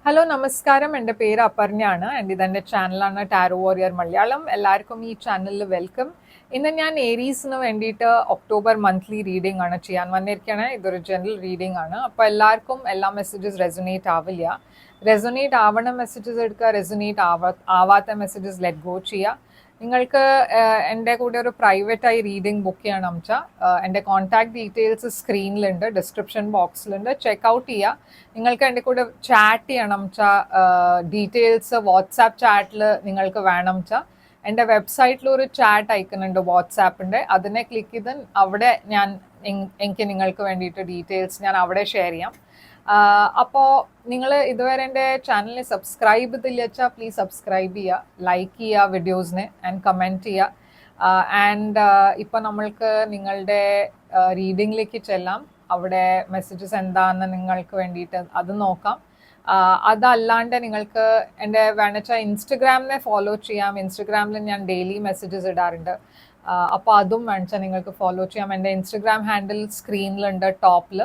Hello നമസ്കാരം, എൻ്റെ പേര് അപർണയാണ്. എൻ്റെ ഇതെൻ്റെ ചാനലാണ് ടാരോ വാരിയർ മലയാളം. എല്ലാവർക്കും ഈ ചാനലിൽ വെൽക്കം. ഇന്ന് ഞാൻ ഏരീസിന് വേണ്ടിയിട്ട് ഒക്ടോബർ മന്ത്ലി റീഡിംഗ് ആണ് ചെയ്യാൻ വന്നിരിക്കുകയാണ്. ഇതൊരു ജനറൽ റീഡിംഗ് ആണ്. അപ്പോൾ എല്ലാവർക്കും എല്ലാ മെസ്സേജസ് റെസൊനേറ്റ് ആവില്ല. റെസൊനേറ്റ് ആവണ മെസ്സേജസ് എടുക്കുക, റെസൊനേറ്റ് ആവാത്ത മെസ്സേജസ് ലെറ്റ് ഗോ ചെയ്യുക. നിങ്ങൾക്ക് എൻ്റെ കൂടെ ഒരു പ്രൈവറ്റായി റീഡിംഗ് ബുക്ക് ചെയ്യണം വെച്ചാൽ എൻ്റെ കോൺടാക്ട് ഡീറ്റെയിൽസ് സ്ക്രീനിലുണ്ട്, ഡിസ്ക്രിപ്ഷൻ ബോക്സിലുണ്ട്, ചെക്കൗട്ട് ചെയ്യുക. നിങ്ങൾക്ക് എൻ്റെ കൂടെ ചാറ്റ് ചെയ്യണം വെച്ചാൽ ഡീറ്റെയിൽസ് വാട്സാപ്പ് ചാറ്റിൽ നിങ്ങൾക്ക് വേണം വെച്ചാൽ എൻ്റെ വെബ്സൈറ്റിൽ ഒരു ചാറ്റ് ഐക്കൺ ഉണ്ട് വാട്സാപ്പിൻ്റെ, അതിനെ ക്ലിക്ക് ചെയ്ത് അവിടെ എനിക്ക് നിങ്ങൾക്ക് വേണ്ടിയിട്ട് ഡീറ്റെയിൽസ് ഞാൻ അവിടെ ഷെയർ ചെയ്യാം. അപ്പോൾ നിങ്ങൾ ഇതുവരെ എൻ്റെ ചാനലിനെ സബ്സ്ക്രൈബ് ചെയ്തില്ല വെച്ചാൽ പ്ലീസ് സബ്സ്ക്രൈബ് ചെയ്യുക, ലൈക്ക് ചെയ്യുക വീഡിയോസിനെ ആൻഡ് കമൻറ്റ് ചെയ്യുക. ആൻഡ് ഇപ്പോൾ നമ്മൾക്ക് നിങ്ങളുടെ റീഡിങ്ങിലേക്ക് ചെല്ലാം. അവിടെ മെസ്സേജസ് എന്താണെന്ന് നിങ്ങൾക്ക് വേണ്ടിയിട്ട് അത് നോക്കാം. അതല്ലാണ്ട് നിങ്ങൾക്ക് എൻ്റെ വേണമെച്ചാൽ ഇൻസ്റ്റഗ്രാമിനെ ഫോളോ ചെയ്യാം. ഇൻസ്റ്റഗ്രാമിൽ ഞാൻ ഡെയിലി മെസ്സേജസ് ഇടാറുണ്ട്. അപ്പോൾ അതും വേണമെച്ചാൽ നിങ്ങൾക്ക് ഫോളോ ചെയ്യാം. എൻ്റെ ഇൻസ്റ്റഗ്രാം ഹാൻഡിൽ സ്ക്രീനിലുണ്ട് ടോപ്പിൽ.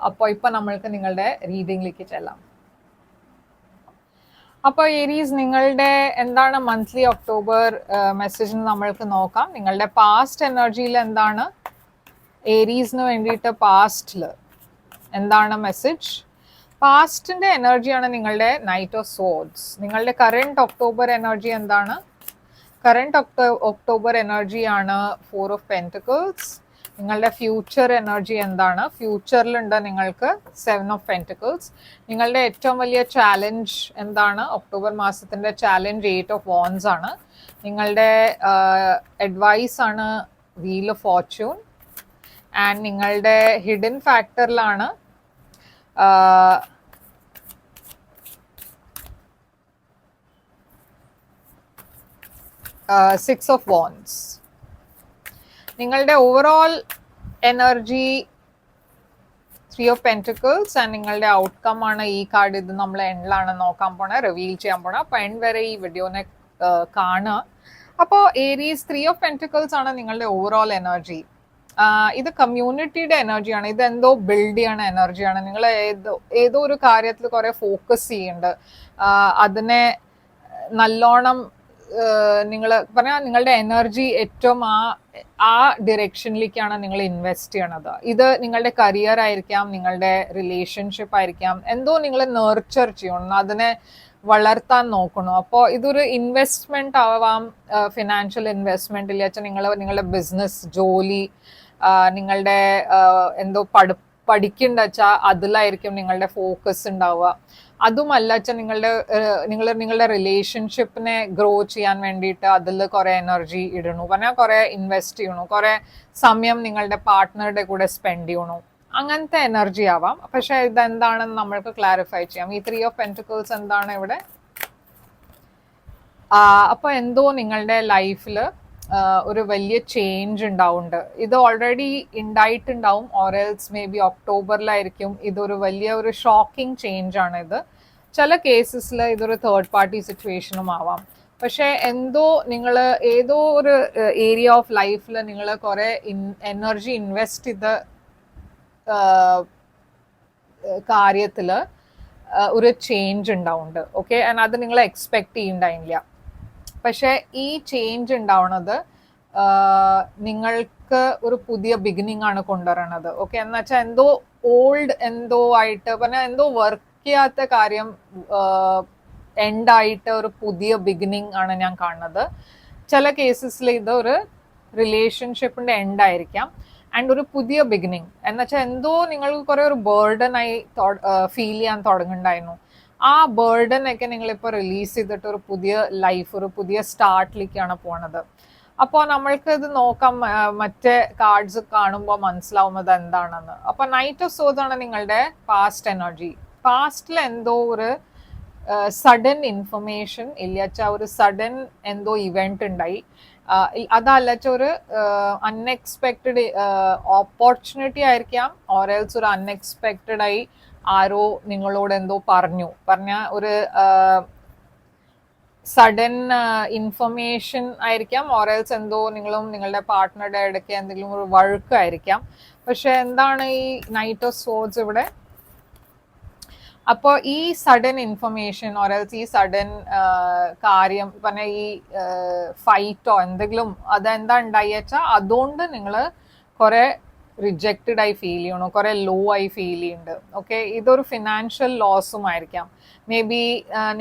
അപ്പോൾ ഇപ്പോൾ നമ്മൾക്ക് നിങ്ങളുടെ റീഡിങ്ങിലേക്ക് ചെല്ലാം. അപ്പോൾ ഏരീസ്, നിങ്ങളുടെ എന്താണ് മന്ത്ലി ഒക്ടോബർ മെസ്സേജ് നമ്മൾക്ക് നോക്കാം. നിങ്ങളുടെ പാസ്റ്റ് എനർജിയിൽ എന്താണ് ഏരീസിന് വേണ്ടിയിട്ട് പാസ്റ്റിൽ എന്താണ് മെസ്സേജ്? പാസ്റ്റിൻ്റെ എനർജിയാണ് നിങ്ങളുടെ നൈറ്റ് ഓഫ് സോഡ്സ്. നിങ്ങളുടെ കറണ്ട് ഒക്ടോബർ എനർജി എന്താണ്? കറണ്ട് ഒക്ടോബർ എനർജിയാണ് 4 ഓഫ് പെൻറ്റിക്കിൾസ്. നിങ്ങളുടെ ഫ്യൂച്ചർ എനർജി എന്താണ്? ഫ്യൂച്ചറിലുണ്ട് നിങ്ങൾക്ക് 7 ഓഫ് പെൻറ്റിക്കിൾസ്. നിങ്ങളുടെ ഏറ്റവും വലിയ ചാലഞ്ച് എന്താണ്? ഒക്ടോബർ മാസത്തിൻ്റെ ചാലഞ്ച് 8 ഓഫ് വോൺസ് ആണ്. നിങ്ങളുടെ അഡ്വൈസ് ആണ് വീൽ ഓഫ് ഫോർച്യൂൺ. ആൻഡ് നിങ്ങളുടെ ഹിഡൻ ഫാക്ടറിലാണ് സിക്സ് ഓഫ് വോൺസ്. നിങ്ങളുടെ overall energy 3 of pentacles. And നിങ്ങളുടെ ഔട്ട്കം ആണ് ഈ കാർഡ്. ഇത് നമ്മൾ എൻഡിലാണ് നോക്കാൻ പോണേ, റിവീൽ ചെയ്യാൻ പോണേ. അപ്പോൾ എൻഡ് വരെ ഈ വീഡിയോനെ കാണുക. അപ്പോൾ ഏരീസ് 3 ഓഫ് പെൻറ്റിക്കിൾസ് ആണ് നിങ്ങളുടെ ഓവറോൾ എനർജി. ഇത് കമ്മ്യൂണിറ്റിയുടെ എനർജിയാണ്. ഇത് എന്തോ ബിൽഡ് ചെയ്യണ എനർജിയാണ്. നിങ്ങൾ ഏതോ ഒരു കാര്യത്തിൽ കുറെ ഫോക്കസ് ചെയ്യുന്നുണ്ട്. അതിനെ നല്ലോണം നിങ്ങൾ പറഞ്ഞാൽ നിങ്ങളുടെ എനർജി ഏറ്റവും ആ ഡിറക്ഷനിലേക്കാണ് നിങ്ങൾ ഇൻവെസ്റ്റ് ചെയ്യണത്. ഇത് നിങ്ങളുടെ കരിയർ ആയിരിക്കാം, നിങ്ങളുടെ റിലേഷൻഷിപ്പ് ആയിരിക്കാം. എന്തോ നിങ്ങൾ നെർച്ചർ ചെയ്യണം, അതിനെ വളർത്താൻ നോക്കണം. അപ്പോൾ ഇതൊരു ഇൻവെസ്റ്റ്മെന്റ് ആവാം, ഫിനാൻഷ്യൽ ഇൻവെസ്റ്റ്മെന്റ് ഇല്ല വെച്ചാൽ നിങ്ങളുടെ ബിസിനസ്, ജോലി, നിങ്ങളുടെ എന്തോ പഠിക്കേണ്ട വെച്ചാൽ അതിലായിരിക്കും നിങ്ങളുടെ ഫോക്കസ് ഉണ്ടാവുക. അതുമല്ല വെച്ചാൽ നിങ്ങളുടെ റിലേഷൻഷിപ്പിനെ ഗ്രോ ചെയ്യാൻ വേണ്ടിയിട്ട് അതിൽ കുറെ എനർജി ഇടണു, പറഞ്ഞാൽ കുറെ ഇൻവെസ്റ്റ് ചെയ്യണു, കുറെ സമയം നിങ്ങളുടെ പാർട്ട്ണറുടെ കൂടെ സ്പെൻഡ് ചെയ്യണു. അങ്ങനത്തെ എനർജി ആവാം. പക്ഷെ ഇതെന്താണെന്ന് നമ്മൾക്ക് ക്ലാരിഫൈ ചെയ്യാം. ഈ 3 ഓഫ് പെൻറ്റിക്കിൾസ് എന്താണ് ഇവിടെ? അപ്പോൾ എന്തോ നിങ്ങളുടെ ലൈഫിൽ ഒരു വലിയ ചേഞ്ച് ഉണ്ടാവുന്നുണ്ട്. ഇത് ഓൾറെഡി ഉണ്ടായിട്ടുണ്ടാവും, ഓറെൽസ് മേ ബി ഒക്ടോബറിലായിരിക്കും. ഇതൊരു വലിയ ഒരു ഷോക്കിംഗ് ചേഞ്ച് ആണ് ഇത്. ചില കേസസിൽ ഇതൊരു തേർഡ് പാർട്ടി സിറ്റുവേഷനും ആവാം. പക്ഷെ എന്തോ നിങ്ങൾ ഏതോ ഒരു ഏരിയ ഓഫ് ലൈഫിൽ നിങ്ങൾ കുറെ എനർജി ഇൻവെസ്റ്റ് ചെയ്ത കാര്യത്തിൽ ഒരു ചേഞ്ച് ഉണ്ടാവുന്നുണ്ട്. ഓക്കെ, ആൻഡ് അത് നിങ്ങൾ എക്സ്പെക്ട് ചെയ്യുന്നുണ്ടായില്ല. പക്ഷെ ഈ ചേഞ്ച് ഉണ്ടാവുന്നത് നിങ്ങൾക്ക് ഒരു പുതിയ ബിഗിനിങ് ആണ് കൊണ്ടുവരണത്. ഓക്കെ, എന്ന് വെച്ചാൽ എന്തോ ഓൾഡ് എന്തോ ആയിട്ട് പറഞ്ഞാൽ എന്തോ വർക്ക് ചെയ്യാത്ത കാര്യം എൻഡായിട്ട് ഒരു പുതിയ ബിഗിനിങ് ആണ് ഞാൻ കാണുന്നത്. ചില കേസസിൽ ഇത് ഒരു റിലേഷൻഷിപ്പിന്റെ എൻഡ് ആയിരിക്കാം ആൻഡ് ഒരു പുതിയ ബിഗിനിങ് എന്ന് വെച്ചാൽ എന്തോ നിങ്ങൾക്ക് കുറെ ഒരു ബേർഡൻ ആയി ഫീൽ ചെയ്യാൻ തുടങ്ങുന്നുണ്ടായിരുന്നു. ആ ബേർഡൻ ഒക്കെ നിങ്ങളിപ്പോൾ റിലീസ് ചെയ്തിട്ട് ഒരു പുതിയ ലൈഫ്, ഒരു പുതിയ സ്റ്റാർട്ടിലേക്കാണ് പോണത്. അപ്പോൾ നമ്മൾക്ക് ഇത് നോക്കാം, മറ്റേ കാർഡ്സ് കാണുമ്പോൾ മനസ്സിലാവും അത് എന്താണെന്ന്. അപ്പോൾ നൈറ്റ് ഓഫ് സോഡ്സ് ആണ് നിങ്ങളുടെ പാസ്റ്റ് എനർജി. പാസ്റ്റിൽ എന്തോ ഒരു സഡൻ ഇൻഫർമേഷൻ ഇല്ലച്ച, ഒരു സഡൻ എന്തോ ഇവന്റ് ഉണ്ടായി. അതല്ലച്ച ഒരു അൺഎക്സ്പെക്റ്റഡ് ഓപ്പർച്യൂണിറ്റി ആയിരിക്കാം, ഓറെൽസ് ഒരു അൺഎക്സ്പെക്റ്റഡ് ആയി ആരോ നിങ്ങളോട് എന്തോ പറഞ്ഞ ഒരു സഡൻ ഇൻഫർമേഷൻ ആയിരിക്കാം, ഓറെൽസ് എന്തോ നിങ്ങളും നിങ്ങളുടെ പാർട്ട്ണറുടെ ഇടയ്ക്ക് എന്തെങ്കിലും ഒരു വഴക്കായിരിക്കാം. പക്ഷെ എന്താണ് ഈ നൈറ്റ് ഓഫ് സോഡ്സ് ഇവിടെ? അപ്പോൾ ഈ സഡൻ ഇൻഫർമേഷൻ ഓരൽസ് ഈ സഡൻ കാര്യം പറഞ്ഞ ഈ ഫൈറ്റോ എന്തെങ്കിലും അതെന്താ ഉണ്ടായി വെച്ചാൽ അതുകൊണ്ട് നിങ്ങൾ കുറെ റിജക്റ്റഡ് ആയി ഫീൽ ചെയ്യണോ, കുറെ ലോ ആയി ഫീൽ ചെയ്യുന്നുണ്ട്. ഓക്കെ, ഇതൊരു ഫിനാൻഷ്യൽ ലോസും ആയിരിക്കാം. മേ ബി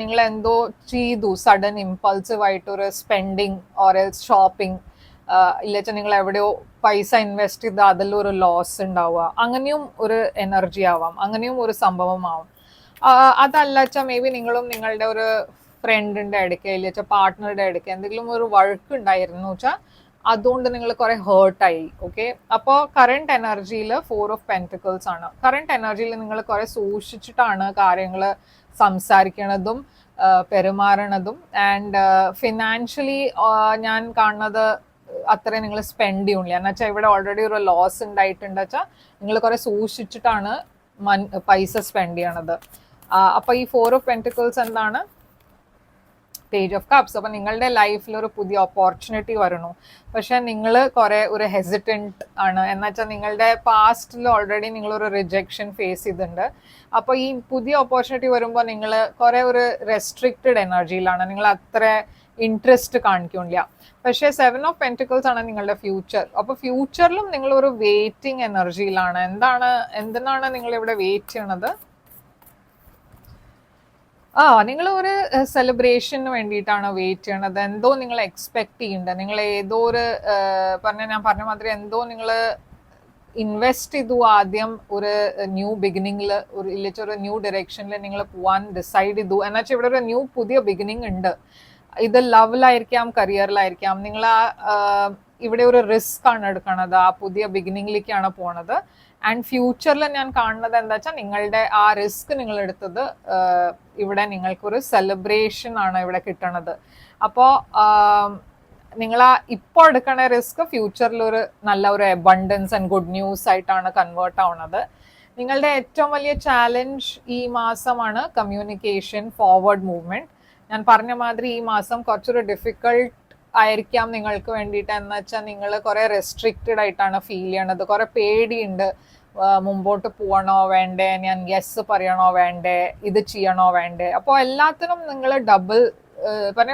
നിങ്ങൾ എന്തോ ചെയ്തു സഡൻ ഇമ്പൾസീവ് ആയിട്ടൊരു സ്പെൻഡിങ് ഓരൽസ് ഷോപ്പിംഗ്, ഇല്ലച്ച നിങ്ങൾ എവിടെയോ പൈസ ഇൻവെസ്റ്റ് ചെയ്ത് അതിലൊരു ലോസ് ഉണ്ടാവുക, അങ്ങനെയും ഒരു എനർജി ആവാം, അങ്ങനെയും ഒരു സംഭവമാവും. അതല്ലച്ച മേ ബി നിങ്ങളും നിങ്ങളുടെ ഒരു ഫ്രണ്ടിന്റെ ഇടയ്ക്ക് ഇല്ലച്ച പാർട്ട്ണറുടെ ഇടയ്ക്ക് എന്തെങ്കിലും ഒരു വഴക്ക് ഉണ്ടായിരുന്നു വെച്ചാൽ അതുകൊണ്ട് നിങ്ങൾ കുറെ ഹേർട്ടായി. ഓക്കെ, അപ്പോൾ കറണ്ട് എനർജിയിൽ 4 ഓഫ് പെന്റിക്കിൾസ് ആണ്. കറണ്ട് എനർജിയിൽ നിങ്ങൾ കുറെ സൂക്ഷിച്ചിട്ടാണ് കാര്യങ്ങൾ സംസാരിക്കണതും പെരുമാറണതും. ആൻഡ് ഫിനാൻഷ്യലി ഞാൻ കാണുന്നത് അത്ര നിങ്ങൾ സ്പെൻഡ് ചെയ്യണില്ല. എന്ന് വെച്ചാൽ ഇവിടെ ഓൾറെഡി ഒരു ലോസ് ഉണ്ടായിട്ടുണ്ട് വെച്ചാൽ നിങ്ങൾ കുറെ സൂക്ഷിച്ചിട്ടാണ് പൈസ സ്പെൻഡ് ചെയ്യണത്. അപ്പൊ ഈ 4 ഓഫ് പെന്റിക്കിൾസ് എന്താണ്? Page of cups. അപ്പൊ നിങ്ങളുടെ ലൈഫിൽ ഒരു പുതിയ ഓപ്പർച്യൂണിറ്റി വരണു, പക്ഷെ നിങ്ങൾ കുറെ ഒരു ഹെസിറ്റന്റ് ആണ്. എന്നുവെച്ചാൽ നിങ്ങളുടെ പാസ്റ്റിൽ ഓൾറെഡി നിങ്ങളൊരു റിജക്ഷൻ ഫേസ് ചെയ്തിട്ടുണ്ട്. അപ്പോൾ ഈ പുതിയ ഓപ്പർച്യൂണിറ്റി വരുമ്പോൾ നിങ്ങൾ കുറെ ഒരു റെസ്ട്രിക്റ്റഡ് എനർജിയിലാണ്, നിങ്ങൾ അത്ര ഇൻട്രസ്റ്റ് കാണിക്കില്ല. പക്ഷേ 7 ഓഫ് പെന്റിക്കിൾസ് ആണ് നിങ്ങളുടെ ഫ്യൂച്ചർ. അപ്പോൾ ഫ്യൂച്ചറിലും നിങ്ങൾ ഒരു വെയിറ്റിംഗ് എനർജിയിലാണ്. എന്തിനാണ് നിങ്ങൾ ഇവിടെ വെയിറ്റ് ചെയ്യണത്? നിങ്ങൾ ഒരു സെലിബ്രേഷന് വേണ്ടിയിട്ടാണ് വെയിറ്റ് ചെയ്യണത്. എന്തോ നിങ്ങൾ എക്സ്പെക്ട് ചെയ്യുന്നുണ്ട്. നിങ്ങൾ ഏതോ ഒരു ഞാൻ പറഞ്ഞ മാതിരി എന്തോ നിങ്ങൾ ഇൻവെസ്റ്റ് ചെയ്തു ആദ്യം ഒരു ന്യൂ ബിഗിനിങ്ങിൽ, ഒരു ന്യൂ ഡയറക്ഷനിൽ നിങ്ങൾ പോവാൻ ഡിസൈഡ് ചെയ്തു. എന്നുവെച്ചാൽ ഇവിടെ ഒരു പുതിയ ബിഗിനിങ് ഉണ്ട്. ഇത് ലവിലായിരിക്കാം, കരിയറിലായിരിക്കാം. നിങ്ങൾ ഇവിടെ ഒരു റിസ്ക് ആണ് എടുക്കണത്, ആ പുതിയ ബിഗിനിങ്ങിലേക്കാണ് പോണത്. ആൻഡ് ഫ്യൂച്ചറിൽ ഞാൻ കാണുന്നത് എന്താ വെച്ചാൽ നിങ്ങളുടെ ആ റിസ്ക് നിങ്ങൾ എടുത്തത് ഇവിടെ നിങ്ങൾക്കൊരു സെലിബ്രേഷൻ ആണ് ഇവിടെ കിട്ടണത്. അപ്പോൾ നിങ്ങൾ ആ ഇപ്പോൾ എടുക്കണ റിസ്ക് ഫ്യൂച്ചറിൽ ഒരു നല്ല ഒരു അബണ്ടൻസ് ആൻഡ് ഗുഡ് ന്യൂസ് ആയിട്ടാണ് കൺവേർട്ട് ആവുന്നത്. നിങ്ങളുടെ ഏറ്റവും വലിയ ചാലഞ്ച് ഈ മാസമാണ് കമ്മ്യൂണിക്കേഷൻ, ഫോർവേഡ് മൂവ്മെന്റ്. ഞാൻ പറഞ്ഞ മാതിരി ഈ മാസം കുറച്ചൊരു ഡിഫിക്കൾട്ട് ആയിരിക്കാം നിങ്ങൾക്ക് വേണ്ടിയിട്ട്. എന്ന് വെച്ചാൽ നിങ്ങൾ കുറെ റെസ്ട്രിക്റ്റഡ് ആയിട്ടാണ് ഫീൽ ചെയ്യണത്, കുറെ പേടിയുണ്ട്. മുമ്പോട്ട് പോകണോ വേണ്ടേ, ഞാൻ യെസ് പറയണോ വേണ്ടേ, ഇത് ചെയ്യണോ വേണ്ടേ. അപ്പോൾ എല്ലാത്തിനും നിങ്ങൾ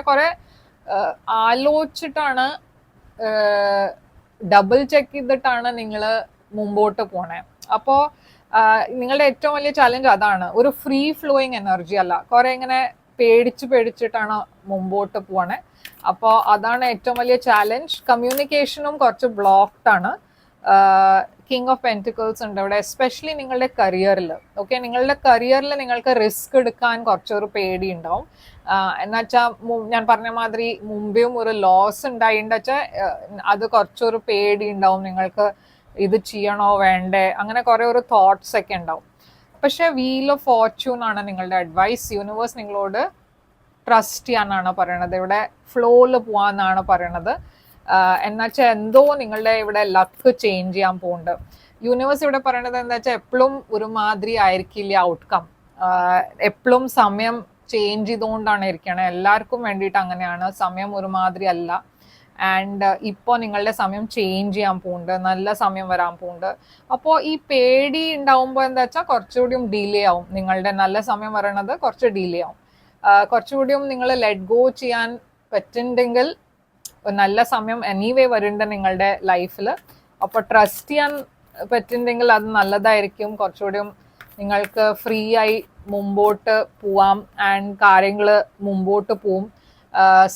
കുറെ ആലോചിച്ചിട്ടാണ്, ഡബിൾ ചെക്ക് ചെയ്തിട്ടാണ് നിങ്ങൾ മുമ്പോട്ട് പോണേ. അപ്പോൾ നിങ്ങളുടെ ഏറ്റവും വലിയ ചാലഞ്ച് അതാണ്. ഒരു ഫ്രീ ഫ്ലോയിങ് എനർജി അല്ല, കുറെ ഇങ്ങനെ പേടിച്ചിട്ടാണ് മുമ്പോട്ട് പോണേ. അപ്പോൾ അതാണ് ഏറ്റവും വലിയ ചാലഞ്ച്. കമ്മ്യൂണിക്കേഷനും കുറച്ച് ബ്ലോക്ക്ഡ് ആണ്. കിങ് ഓഫ് പെന്റിക്കിൾസ് ഉണ്ട് ഇവിടെ, എസ്പെഷ്യലി നിങ്ങളുടെ കരിയറിൽ. ഓക്കെ, നിങ്ങളുടെ കരിയറിൽ നിങ്ങൾക്ക് റിസ്ക് എടുക്കാൻ കുറച്ചൊരു പേടി ഉണ്ടാവും. എന്നുവെച്ചാൽ ഞാൻ പറഞ്ഞ മാതിരി മുമ്പേയും ഒരു ലോസ് ഉണ്ടായിട്ടുണ്ട് വെച്ചാൽ അത് കുറച്ചൊരു പേടി ഉണ്ടാവും നിങ്ങൾക്ക്, ഇത് ചെയ്യണോ വേണ്ടേ, അങ്ങനെ കുറെ ഒരു തോട്ട്സ് ഒക്കെ ഉണ്ടാവും. പക്ഷെ വീൽ ഓഫ് ഫോർച്യൂൺ ആണ് നിങ്ങളുടെ അഡ്വൈസ്. യൂണിവേഴ്സ് നിങ്ങളോട് ട്രസ്റ്റ് ചെയ്യാനാണ് പറയണത്, ഇവിടെ ഫ്ലോയിൽ പോവാന്നാണ് പറയണത്. എന്നുവെച്ചാൽ എന്തോ നിങ്ങളുടെ ഇവിടെ ലക്ക് ചേഞ്ച് ചെയ്യാൻ പോകുന്നുണ്ട്. യൂണിവേഴ്സ് ഇവിടെ പറയണത് എന്താ വെച്ചാൽ എപ്പോഴും ഒരുമാതിരി ആയിരിക്കില്ല ഔട്ട്കം. എപ്പോഴും സമയം ചേഞ്ച് ചെയ്തുകൊണ്ടാണ് ഇരിക്കണേ. എല്ലാവർക്കും വേണ്ടിയിട്ട് അങ്ങനെയാണ്, സമയം ഒരുമാതിരി അല്ല. ആൻഡ് ഇപ്പോൾ നിങ്ങളുടെ സമയം ചേഞ്ച് ചെയ്യാൻ പോകുന്നുണ്ട്, നല്ല സമയം വരാൻ പോകുന്നുണ്ട്. അപ്പോൾ ഈ പേടി ഉണ്ടാവുമ്പോൾ എന്താ വെച്ചാൽ കുറച്ചുകൂടിയും ഡിലേ ആവും. നിങ്ങളുടെ നല്ല സമയം വരണത് കുറച്ച് ഡിലേ ആവും. കുറച്ചുകൂടിയും നിങ്ങൾ ലെറ്റ് ഗോ ചെയ്യാൻ പറ്റുന്നുണ്ടെങ്കിൽ നല്ല സമയം എനിവേ വരുന്നുണ്ട് നിങ്ങളുടെ ലൈഫിൽ. അപ്പോൾ ട്രസ്റ്റ് ചെയ്യാൻ പറ്റുന്നുണ്ടെങ്കിൽ അത് നല്ലതായിരിക്കും. കുറച്ചുകൂടിയും നിങ്ങൾക്ക് ഫ്രീ ആയി മുമ്പോട്ട് പോവാം. ആൻഡ് കാര്യങ്ങൾ മുമ്പോട്ട് പോവും.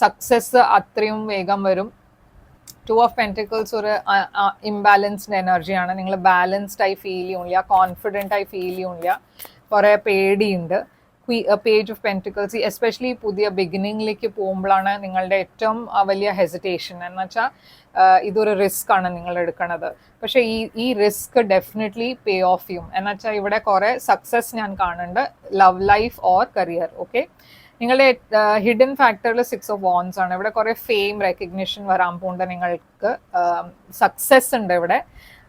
സക്സസ് അത്രയും വേഗം വരും. 2 ഓഫ് പെന്റിക്കിൾസ് ഒരു ഇംബാലൻസ്ഡ് എനർജിയാണ്. നിങ്ങൾ ബാലൻസ്ഡ് ആയി ഫീൽ ചെയ്യില്ല, കോൺഫിഡൻ്റ് ആയി ഫീൽ ചെയ്യില്ല, കുറേ പേടിയുണ്ട്. പേജ് ഓഫ് പെന്റിക്കിൾസ് എസ്പെഷ്യലി പുതിയ ബിഗിനിങ്ങിലേക്ക് പോകുമ്പോഴാണ് നിങ്ങളുടെ ഏറ്റവും വലിയ ഹെസിറ്റേഷൻ. എന്ന് വെച്ചാൽ ഇതൊരു റിസ്ക് ആണ് നിങ്ങൾ എടുക്കുന്നത്. പക്ഷെ ഈ റിസ്ക് ഡെഫിനറ്റ്ലി പേ ഓഫ് ചെയ്യും. എന്ന് വെച്ചാൽ ഇവിടെ കുറെ സക്സസ് ഞാൻ കാണുന്നുണ്ട്, love life or career. Okay, നിങ്ങളുടെ ഹിഡൻ ഫാക്ടറിൽ 6 ഓഫ് വാൻഡ്സ് ആണ്. ഇവിടെ കുറെ ഫെയിം, റെക്കഗ്നിഷൻ വരാൻ പോകുന്നുണ്ട്. നിങ്ങൾക്ക് സക്സസ് ഉണ്ട് ഇവിടെ,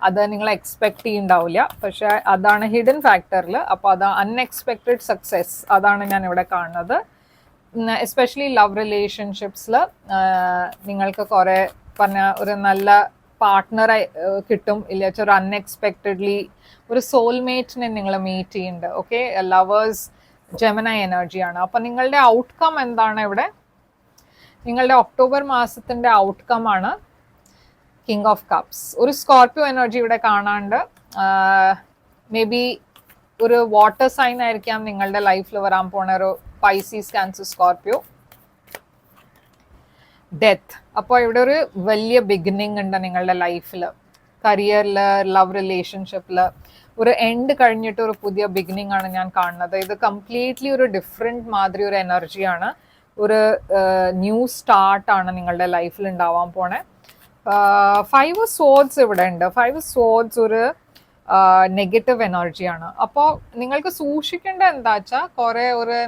അത് നിങ്ങൾ എക്സ്പെക്ട് ചെയ്യുന്നുണ്ടാവില്ല. പക്ഷെ അതാണ് ഹിഡൻ ഫാക്ടറിൽ. അപ്പോൾ അത് അൺഎക്സ്പെക്റ്റഡ് സക്സസ്, അതാണ് ഞാൻ ഇവിടെ കാണുന്നത്. എസ്പെഷ്യലി ലവ് റിലേഷൻഷിപ്സിൽ നിങ്ങൾക്ക് കുറെ പറഞ്ഞ ഒരു നല്ല പാർട്ട്ണറെ കിട്ടും, ഇല്ല ഒരു അൺഎക്സ്പെക്റ്റഡ്ലി ഒരു സോൾമേറ്റിനെ നിങ്ങൾ മീറ്റ് ചെയ്യുന്നുണ്ട്. ഓക്കെ, ലവേഴ്സ് ജെമിനി എനർജിയാണ്. അപ്പം നിങ്ങളുടെ ഔട്ട്കം എന്താണ് ഇവിടെ? നിങ്ങളുടെ ഒക്ടോബർ മാസത്തിന്റെ ഔട്ട്കം ആണ് കിങ് ഓഫ് കപ്സ്. ഒരു സ്കോർപ്പിയോ എനർജി ഇവിടെ കാണാണ്ട്. മേ ബി ഒരു വാട്ടർ സൈൻ ആയിരിക്കാം നിങ്ങളുടെ ലൈഫിൽ വരാൻ പോണ ഒരു പൈസീസ്, ക്യാൻസർ, സ്കോർപ്പിയോ. ഡെത്ത്. അപ്പോൾ ഇവിടെ ഒരു വലിയ ബിഗിനിങ് ഉണ്ട് നിങ്ങളുടെ ലൈഫിൽ, കരിയറിൽ, ലവ് റിലേഷൻഷിപ്പിൽ. ഒരു എൻഡ് കഴിഞ്ഞിട്ട് ഒരു പുതിയ ബിഗിനിങ് ആണ് ഞാൻ കാണുന്നത്. ഇത് കംപ്ലീറ്റ്ലി ഒരു ഡിഫറെൻറ്റ് മാതിരി ഒരു എനർജിയാണ്. ഒരു ന്യൂ സ്റ്റാർട്ടാണ് നിങ്ങളുടെ ലൈഫിൽ ഉണ്ടാവാൻ പോണേ. 5 swords ഇവിടെ ഉണ്ട്. 5 swords ഒരു നെഗറ്റീവ് എനർജിയാണ്. അപ്പോൾ നിങ്ങൾക്ക് സൂക്ഷിക്കേണ്ട എന്താ വെച്ചാൽ കുറേ ഒരു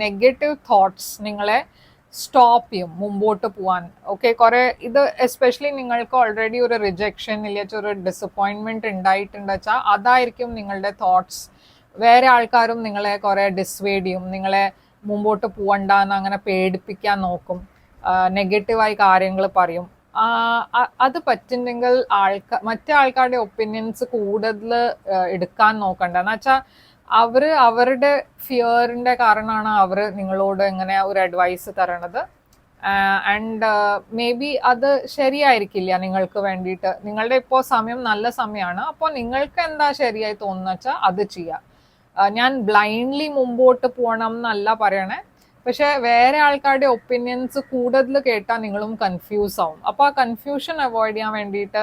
നെഗറ്റീവ് തോട്ട്സ് നിങ്ങളെ സ്റ്റോപ്പ് ചെയ്യും മുമ്പോട്ട് പോവാൻ. ഓക്കെ, കുറേ ഇത് എസ്പെഷ്യലി നിങ്ങൾക്ക് ഓൾറെഡി ഒരു റിജക്ഷൻ ഇല്ലെങ്കിൽ ഒരു ഡിസപ്പോയിൻമെൻറ്റ് ഉണ്ടായിട്ടുണ്ട് വെച്ചാൽ അതായിരിക്കും നിങ്ങളുടെ തോട്ട്സ്. വേറെ ആൾക്കാരും നിങ്ങളെ കുറേ ഡിസ്വേഡ് ചെയ്യും, നിങ്ങളെ മുമ്പോട്ട് പോകണ്ടെന്ന് അങ്ങനെ പേടിപ്പിക്കാൻ നോക്കും, നെഗറ്റീവായി കാര്യങ്ങൾ പറയും. അത് പറ്റുന്നെങ്കിൽ മറ്റേ ആൾക്കാരുടെ ഒപ്പീനിയൻസ് കൂടുതൽ എടുക്കാൻ നോക്കണ്ട. എന്ന് വെച്ചാൽ അവരുടെ ഫിയറിന്റെ കാരണമാണ് അവർ നിങ്ങളോട് ഇങ്ങനെ ഒരു അഡ്വൈസ് തരണത്. ആൻഡ് മേ ബി അത് ശരിയായിരിക്കില്ല നിങ്ങൾക്ക് വേണ്ടിയിട്ട്. നിങ്ങളുടെ ഇപ്പോൾ സമയം നല്ല സമയമാണ്. അപ്പോൾ നിങ്ങൾക്ക് എന്താ ശരിയായി തോന്നുന്ന വെച്ചാൽ അത് ചെയ്യുക. ഞാൻ ബ്ലൈൻഡ്ലി മുമ്പോട്ട് പോകണം എന്നല്ല പറയണേ, പക്ഷെ വേറെ ആൾക്കാരുടെ ഒപ്പീനിയൻസ് കൂടുതൽ കേട്ടാൽ നിങ്ങളും കൺഫ്യൂസ് ആവും. അപ്പോൾ ആ കൺഫ്യൂഷൻ അവോയ്ഡ് ചെയ്യാൻ വേണ്ടിയിട്ട്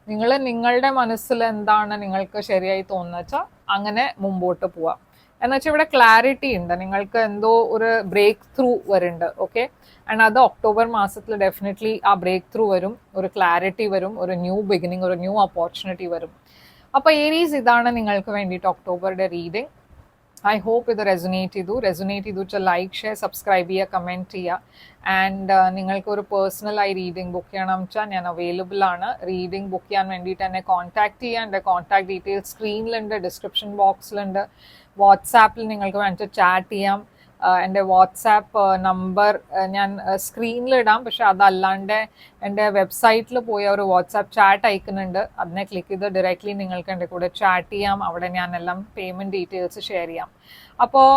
നിങ്ങൾ നിങ്ങളുടെ മനസ്സിൽ എന്താണ് നിങ്ങൾക്ക് ശരിയായി തോന്നുന്നത് വെച്ചാൽ അങ്ങനെ മുമ്പോട്ട് പോവാം. എന്നുവെച്ചാൽ ഇവിടെ ക്ലാരിറ്റി ഉണ്ട്, നിങ്ങൾക്ക് എന്തോ ഒരു ബ്രേക്ക് ത്രൂ വരുന്നുണ്ട്. ഓക്കെ, ആൻഡ് അത് ഒക്ടോബർ മാസത്തിൽ ഡെഫിനറ്റ്ലി ആ ബ്രേക്ക് ത്രൂ വരും, ഒരു ക്ലാരിറ്റി വരും, ഒരു ന്യൂ ബിഗിനിങ്, ഒരു ന്യൂ ഓപ്പർച്യൂണിറ്റി വരും. അപ്പോൾ ഏരീസ്, ഇതാണ് നിങ്ങൾക്ക് വേണ്ടിയിട്ട് ഒക്ടോബറുടെ റീഡിംഗ്. ഐ ഹോപ്പ് ഇത് റെസൊനേറ്റ് ചെയ്തു വെച്ചാൽ ലൈക്ക്, ഷെയർ, സബ്സ്ക്രൈബ് ചെയ്യുക, കമൻറ്റ് ചെയ്യുക. ആൻഡ് നിങ്ങൾക്ക് ഒരു പേഴ്സണലായി റീഡിംഗ് ബുക്ക് ചെയ്യണം വെച്ചാൽ ഞാൻ അവൈലബിൾ ആണ്. റീഡിംഗ് ബുക്ക് ചെയ്യാൻ വേണ്ടിയിട്ട് എന്നെ കോൺടാക്ട് ചെയ്യുക. എൻ്റെ കോൺടാക്ട് ഡീറ്റെയിൽസ് സ്ക്രീനിലുണ്ട്, ഡിസ്ക്രിപ്ഷൻ ബോക്സിലുണ്ട്. വാട്സാപ്പിൽ നിങ്ങൾക്ക് വേണ്ടിയിട്ട് ചാറ്റ് ചെയ്യാം. എൻ്റെ വാട്സാപ്പ് നമ്പർ ഞാൻ സ്ക്രീനിലിടാം, പക്ഷെ അതല്ലാണ്ട് എൻ്റെ വെബ്സൈറ്റിൽ പോയി ഒരു വാട്സാപ്പ് ചാറ്റ് അയക്കുന്നുണ്ട്. അതിനെ ക്ലിക്ക് ചെയ്ത് ഡയറക്റ്റ്ലി നിങ്ങൾക്ക് എൻ്റെ കൂടെ ചാറ്റ് ചെയ്യാം. അവിടെ ഞാൻ എല്ലാം പേയ്മെൻറ്റ് ഡീറ്റെയിൽസ് ഷെയർ ചെയ്യാം. അപ്പോൾ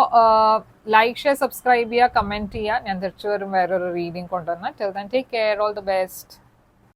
ലൈക്ക്, ഷെയർ, സബ്സ്ക്രൈബ് ചെയ്യുക, കമൻറ്റ് ചെയ്യുക. ഞാൻ തിരിച്ചു വരും വേറൊരു റീഡിംഗ് കൊണ്ടുവന്ന്. Till then take care, all the best.